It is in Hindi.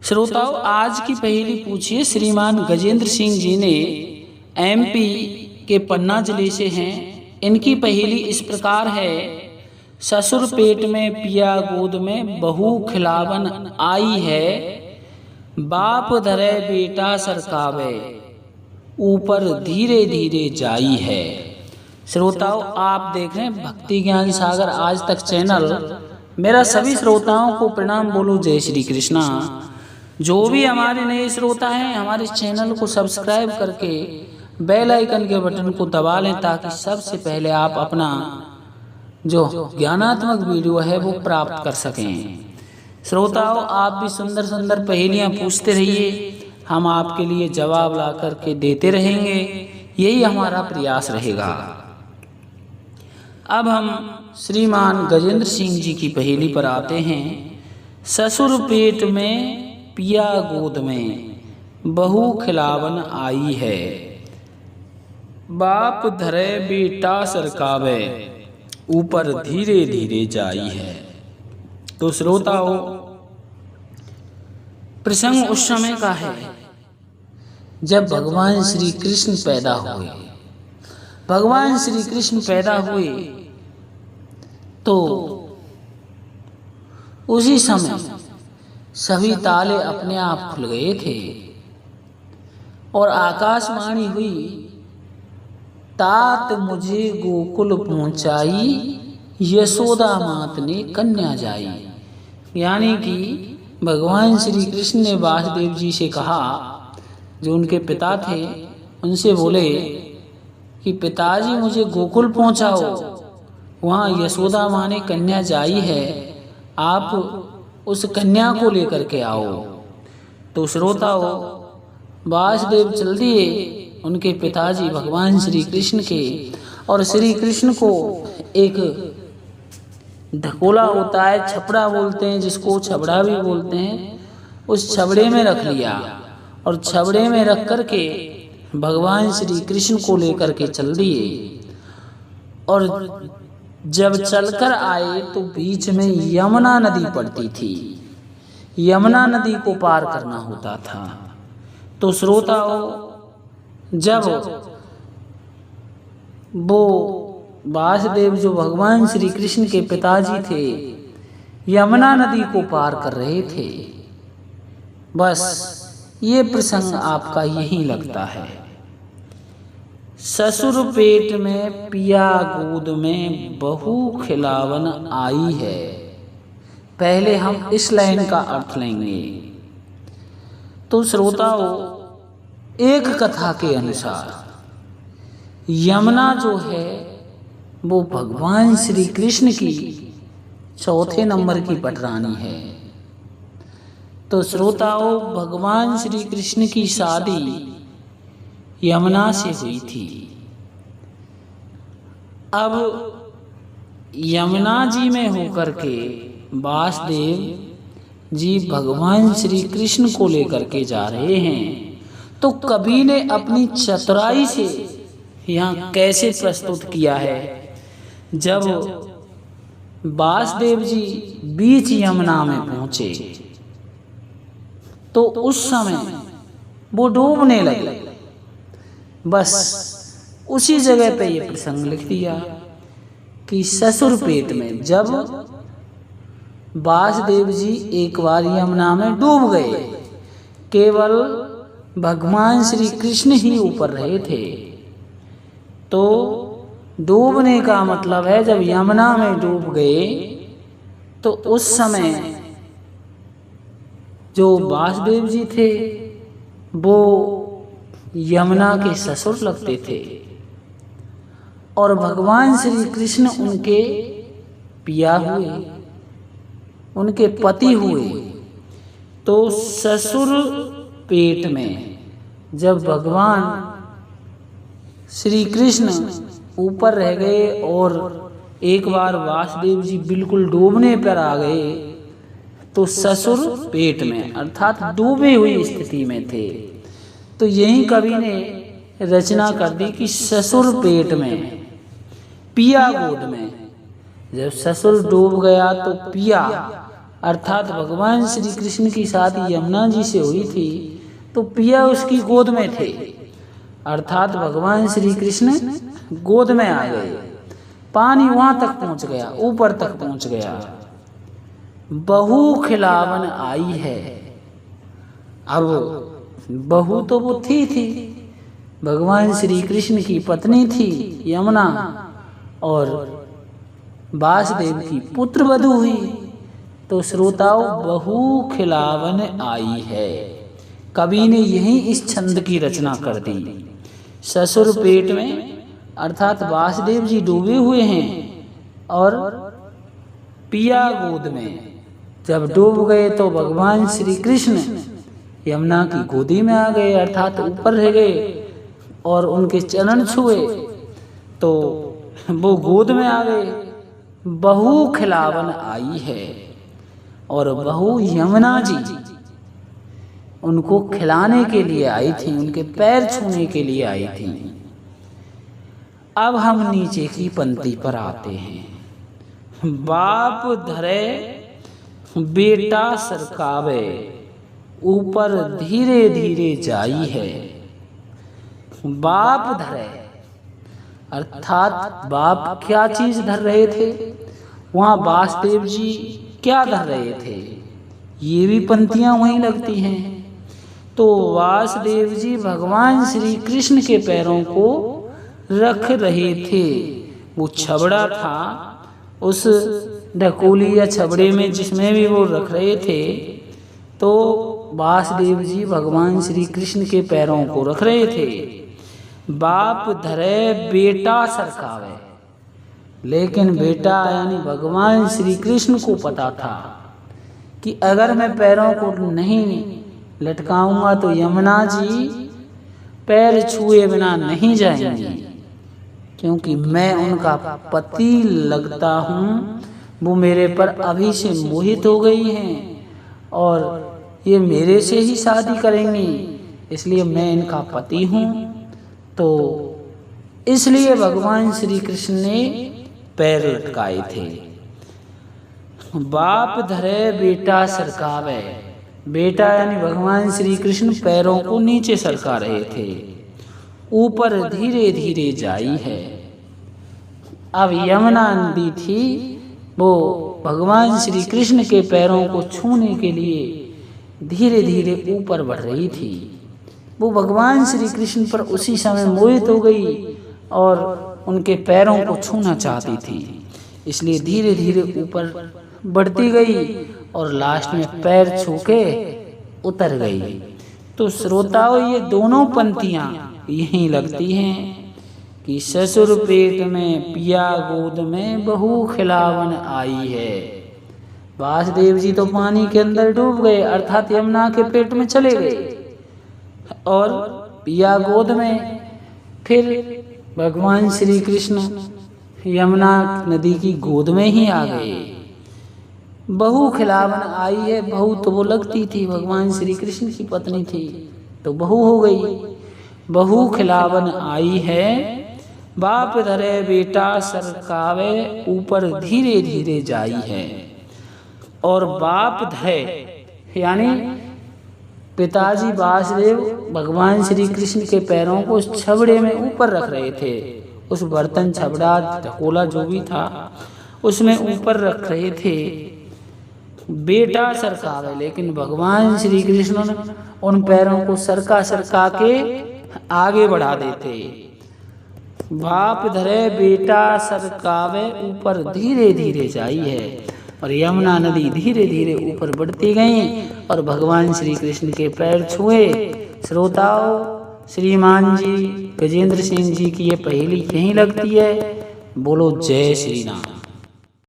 श्रोताओं, आज की पहेली पूछिए। श्रीमान गजेंद्र सिंह जी ने एमपी के पन्ना जिले से हैं। इनकी पहेली इस प्रकार है। ससुर पेट में पिया गोद में बहू खिलावन आई है, बाप धरे बेटा सरकावे ऊपर धीरे धीरे जाई है। श्रोताओं, आप देख रहे हैं भक्ति ज्ञान सागर आज तक चैनल। मेरा सभी श्रोताओं को प्रणाम, बोलो जय श्री कृष्णा। जो भी हमारे नए श्रोता हैं, हमारे चैनल को सब्सक्राइब करके बेल आइकन के बटन को दबा लें ताकि सबसे पहले आप अपना जो ज्ञानात्मक वीडियो है वो प्राप्त कर सकें। श्रोताओं, आप भी सुंदर सुंदर पहेलियां पूछते रहिए, हम आपके लिए जवाब ला करके देते रहेंगे। यही हमारा प्रयास रहेगा। अब हम श्रीमान गजेंद्र सिंह जी की पहेली पर आते हैं। ससुर पेट में पिया गोद में बहू खिलावन आई है, बाप धरे बेटा सरकावे ऊपर धीरे धीरे जाई है। तो श्रोताओं, प्रसंग उस समय का है जब भगवान श्री कृष्ण पैदा हुए। भगवान श्री कृष्ण पैदा हुए तो उसी समय सभी ताले अपने आप खुल गए थे और आकाशवाणी हुई, तात मुझे गोकुल पहुंचाई, यशोदा मात ने कन्या जाई। यानी कि भगवान श्री कृष्ण ने वासुदेव जी से कहा, जो उनके पिता थे, उनसे बोले कि पिताजी मुझे गोकुल पहुंचाओ, वहाँ यशोदा माँ ने कन्या जाई है, आप उस कन्या को लेकर के आओ। तो श्रोताओं, वासुदेव चल दिए उनके पिताजी भगवान श्री कृष्ण के, और श्री कृष्ण को एक ढकोला होता है, छपड़ा बोलते हैं जिसको, छबड़ा भी बोलते हैं, उस छबड़े में रख लिया और छबड़े में रख करके भगवान श्री कृष्ण को लेकर के चल दिए। और जब चलकर आए तो बीच में यमुना नदी पड़ती थी, यमुना नदी को पार करना होता था। तो श्रोताओं, जब वो वासुदेव जो भगवान श्री कृष्ण के पिताजी थे यमुना नदी को पार कर रहे थे, बस ये प्रसंग आपका यही लगता है। ससुर पेट में पिया गोद में बहू खिलावन आई है। पहले हम इस लाइन का अर्थ लेंगे। तो श्रोताओं, एक कथा के अनुसार यमुना जो है वो भगवान श्री कृष्ण की चौथे नंबर की पटरानी है। तो श्रोताओं, भगवान श्री कृष्ण की शादी यमुना से हुई थी। अब यमुना जी में होकर के वासुदेव जी भगवान श्री कृष्ण को लेकर के जा रहे हैं। तो कवि ने अपनी चतुराई से यहाँ कैसे प्रस्तुत किया है, जब वासुदेव जी बीच यमुना में पहुंचे तो उस समय वो डूबने लगे। बस उसी जगह पे ये प्रसंग लिख दिया कि ससुर पेट में, जब वासुदेव जी एक बार यमुना में डूब गए, केवल भगवान श्री कृष्ण ही ऊपर रहे थे। तो डूबने का मतलब है जब यमुना में डूब गए तो उस समय जो वासुदेव जी थे वो यमुना के ससुर लगते थे और भगवान श्री कृष्ण उनके पिया हुए, उनके पति हुए। तो ससुर पेट में जब भगवान श्री कृष्ण ऊपर रह गए और एक बार वासुदेव जी बिल्कुल डूबने पर आ गए, तो ससुर पेट में अर्थात डूबे हुई स्थिति में थे। तो यही कवि ने रचना कर दी कि ससुर पेट में पिया गोद में। जब ससुर डूब गया तो पिया अर्थात भगवान श्री कृष्ण की शादी यमुना जी से हुई थी तो पिया उसकी गोद में थे, अर्थात भगवान श्री कृष्ण गोद में आ गए। पानी वहां तक पहुंच गया, ऊपर तक पहुंच गया। बहू खिलावन आई है। अब बहू तो वो थी, भगवान श्री कृष्ण की पत्नी थी यमुना, और वासुदेव की पुत्र वधू हुई। तो श्रोताओं, बहू खिलावन आई है, कवि ने यही इस छंद की रचना कर दी। ससुर पेट में अर्थात वासुदेव जी डूबे हुए हैं और पिया गोद में। जब डूब गए तो भगवान श्री कृष्ण यमुना की गोदी में आ गए, अर्थात ऊपर रह गए और उनके चरण छुए तो वो गोद में आ गए। बहू खिलावन आई है, और बहू यमुना जी उनको खिलाने के लिए आई थी, उनके पैर छूने के लिए आई थी। अब हम नीचे की पंक्ति पर आते हैं। बाप धरे बेटा सरकावे, ऊपर धीरे धीरे जाई है। बाप धरे अर्थात बाप क्या चीज धर रहे थे, वहां वासुदेव जी क्या धर रहे थे, ये भी पंक्तियां वहीं लगती हैं। तो वासुदेव जी भगवान श्री कृष्ण के पैरों को रख रहे थे। वो छबड़ा था, उस ढकोली या छबड़े में जिसमें भी वो रख रहे थे, तो वासुदेव जी भगवान श्री कृष्ण के पैरों को रख रहे थे। बाप धरे बेटा सरकावे, लेकिन बेटा यानी भगवान श्री कृष्ण को पता था कि अगर मैं पैरों को नहीं लटकाऊंगा तो यमुना जी पैर छुए बिना नहीं जाएंगी, क्योंकि मैं उनका पति लगता हूँ। वो मेरे पर अभी से मोहित हो गई हैं और ये मेरे से ही शादी करेंगी, इसलिए मैं इनका पति हूँ। तो इसलिए भगवान श्री कृष्ण ने पैर लटकाए थे। बाप धरे बेटा सरकावे, बेटा यानी भगवान श्री कृष्ण पैरों को नीचे सरका रहे थे। ऊपर धीरे धीरे जाई है। अब यमुना नदी थी, वो भगवान श्री कृष्ण के पैरों को छूने के लिए धीरे धीरे ऊपर बढ़ रही थी। वो भगवान श्री कृष्ण पर उसी समय मोहित हो गई और उनके पैरों को छूना चाहती थी, इसलिए धीरे धीरे ऊपर बढ़ती गई और लास्ट में पैर छू के उतर गई। तो श्रोताओं, ये दोनों पंक्तियां यहीं लगती हैं कि ससुर पेट में पिया गोद में बहू खिलावन आई है। वासुदेव जी तो पानी के अंदर डूब गए, अर्थात यमुना के पेट में चले गए, और पिया गोद में। फिर भगवान श्री कृष्ण यमुना नदी की गोद में ही आ गए। बहू खिलावन आई है, बहू तो वो लगती थी, भगवान श्री कृष्ण की पत्नी थी तो बहू हो गई। बहू खिलावन आई है, बाप धरे बेटा सरकावे, ऊपर धीरे धीरे जाई है। और बाप धरे यानी पिताजी वासुदेव भगवान श्री कृष्ण के पैरों को उस छबड़े में ऊपर रख रहे थे। उस बर्तन, छबड़ा, ढकोला जो भी था उसमें ऊपर रख रहे थे। बेटा सरकावे, लेकिन भगवान श्री कृष्ण उन पैरों को सरका सरका के आगे बढ़ा देते। बाप धरे बेटा सरकावे, ऊपर धीरे धीरे जाई है। और यमुना नदी धीरे धीरे ऊपर बढ़ती गई और भगवान श्री कृष्ण के पैर छुए। श्रोताओं, श्रीमान जी गजेंद्र सिंह जी की ये पहेली यहीं लगती है। बोलो जय श्री राम।